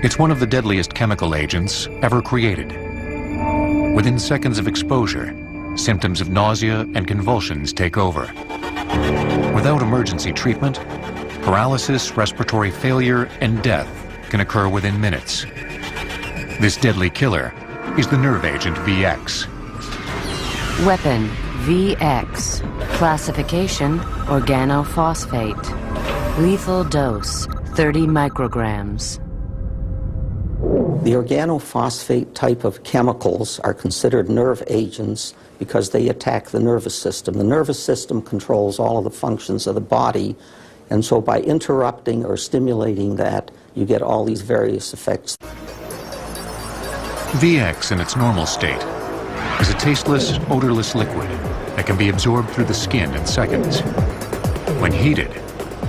It's one of the deadliest chemical agents ever created. Within seconds of exposure, symptoms of nausea and convulsions take over. Without emergency treatment, paralysis, respiratory failure, and death can occur within minutes. This deadly killer is the nerve agent VX. Weapon VX. Classification organophosphate. Lethal dose 30 micrograms. The organophosphate type of chemicals are considered nerve agents because they attack the nervous system. The nervous system controls all of the functions of the body, and so by interrupting or stimulating that, you get all these various effects. VX in its normal state is a tasteless, odorless liquid that can be absorbed through the skin in seconds. When heated,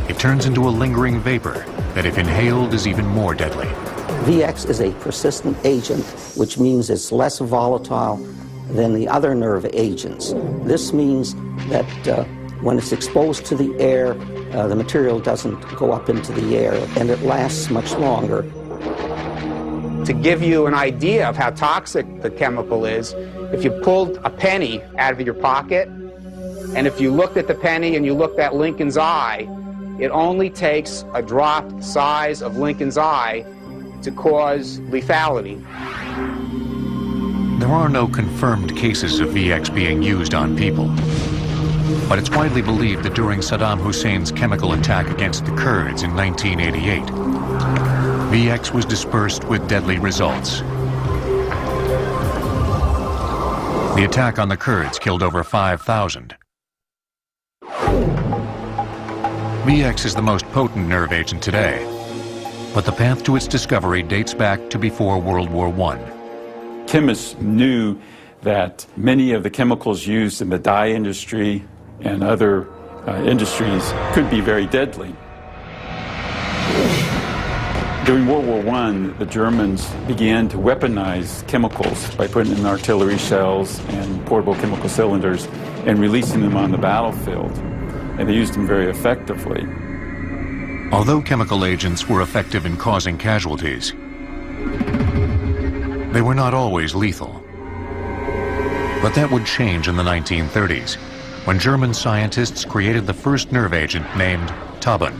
it turns into a lingering vapor that, if inhaled, is even more deadly. VX is a persistent agent, which means it's less volatile than the other nerve agents. This means that when it's exposed to the air, the material doesn't go up into the air, and it lasts much longer. To give you an idea of how toxic the chemical is, if you pulled a penny out of your pocket, and if you looked at the penny and you looked at Lincoln's eye, it only takes a drop the size of Lincoln's eye to cause lethality. There are no confirmed cases of VX being used on people, but it's widely believed that during Saddam Hussein's chemical attack against the Kurds in 1988, VX was dispersed with deadly results. The attack on the Kurds killed over 5,000. VX is the most potent nerve agent today, but the path to its discovery dates back to before World War I. Chemists knew that many of the chemicals used in the dye industry and other industries could be very deadly. During World War I, the Germans began to weaponize chemicals by putting in artillery shells and portable chemical cylinders and releasing them on the battlefield. And they used them very effectively. Although chemical agents were effective in causing casualties, they were not always lethal. But that would change in the 1930s, when German scientists created the first nerve agent named Tauben.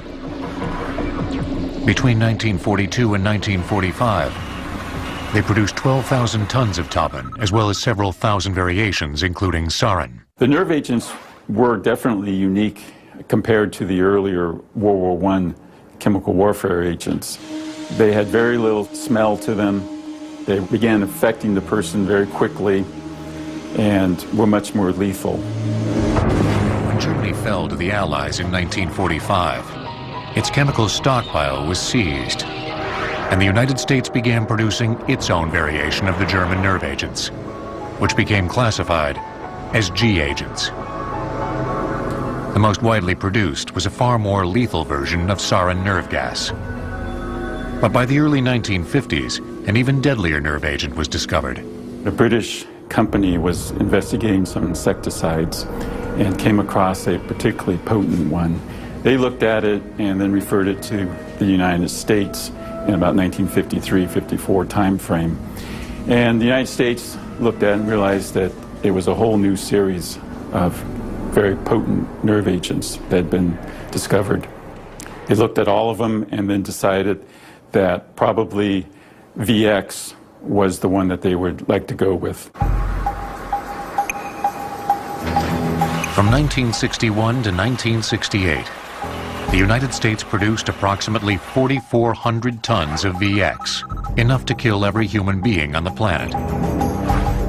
Between 1942 and 1945, they produced 12,000 tons of Tauben, as well as several thousand variations, including sarin. The nerve agents were definitely unique compared to the earlier World War I chemical warfare agents. They had very little smell to them. They began affecting the person very quickly and were much more lethal. When Germany fell to the Allies in 1945, its chemical stockpile was seized, and the United States began producing its own variation of the German nerve agents, which became classified as G agents. The most widely produced was a far more lethal version of sarin nerve gas. But by the early 1950s, an even deadlier nerve agent was discovered. A British company was investigating some insecticides and came across a particularly potent one. They looked at it and then referred it to the United States in about 1953-54 time frame. And the United States looked at it and realized that it was a whole new series of very potent nerve agents that had been discovered. They looked at all of them and then decided that probably VX was the one that they would like to go with. From 1961 to 1968, the United States produced approximately 4,400 tons of VX, enough to kill every human being on the planet.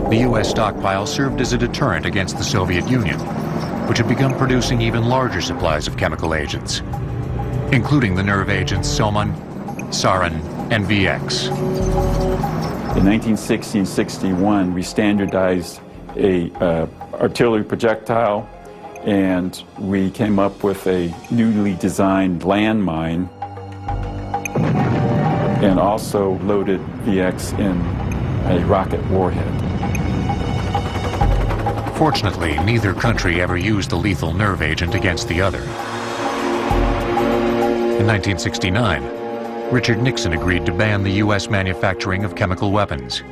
The U.S. stockpile served as a deterrent against the Soviet Union, which had begun producing even larger supplies of chemical agents, including the nerve agents Soman, sarin, and VX. In 1960 and 61, we standardized a artillery projectile, and we came up with a newly designed landmine and also loaded VX in a rocket warhead. Fortunately, neither country ever used the lethal nerve agent against the other. In 1969, Richard Nixon agreed to ban the U.S. manufacturing of chemical weapons.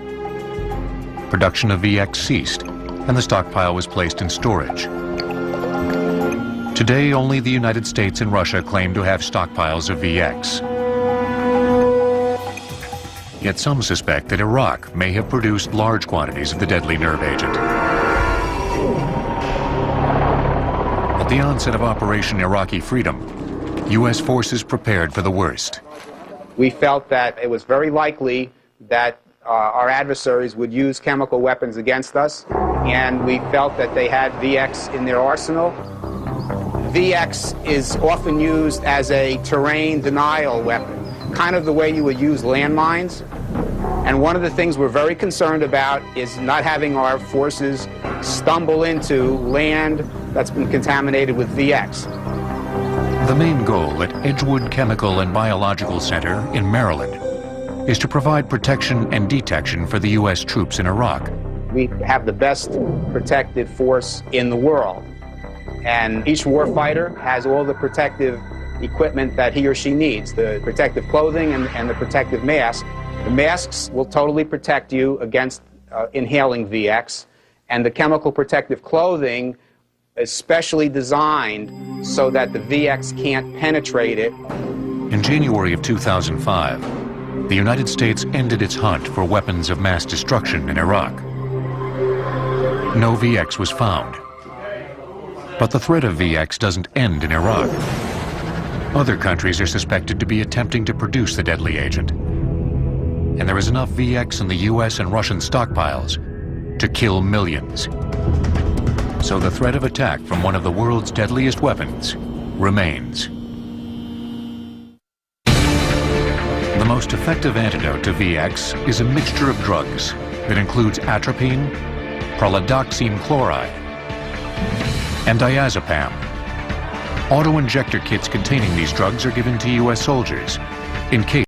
Production of VX ceased, and the stockpile was placed in storage. Today, only the United States and Russia claim to have stockpiles of VX. Yet some suspect that Iraq may have produced large quantities of the deadly nerve agent. At the onset of Operation Iraqi Freedom, U.S. forces prepared for the worst. We felt that it was very likely that our adversaries would use chemical weapons against us, and we felt that they had VX in their arsenal. VX is often used as a terrain denial weapon, kind of the way you would use landmines. And one of the things we're very concerned about is not having our forces stumble into land that's been contaminated with VX. The main goal at Edgewood Chemical and Biological Center in Maryland is to provide protection and detection for the U.S. troops in Iraq. We have the best protected force in the world, and each warfighter has all the protective equipment that he or she needs, the protective clothing and the protective mask. The masks will totally protect you against inhaling VX, and the chemical protective clothing is specially designed so that the VX can't penetrate it. In January of 2005, the United States ended its hunt for weapons of mass destruction in Iraq. No VX was found. But the threat of VX doesn't end in Iraq. Other countries are suspected to be attempting to produce the deadly agent. And there is enough VX in the US and Russian stockpiles to kill millions. So the threat of attack from one of the world's deadliest weapons remains. The most effective antidote to VX is a mixture of drugs that includes atropine, prolidoxime chloride, and diazepam. Auto-injector kits containing these drugs are given to US soldiers in case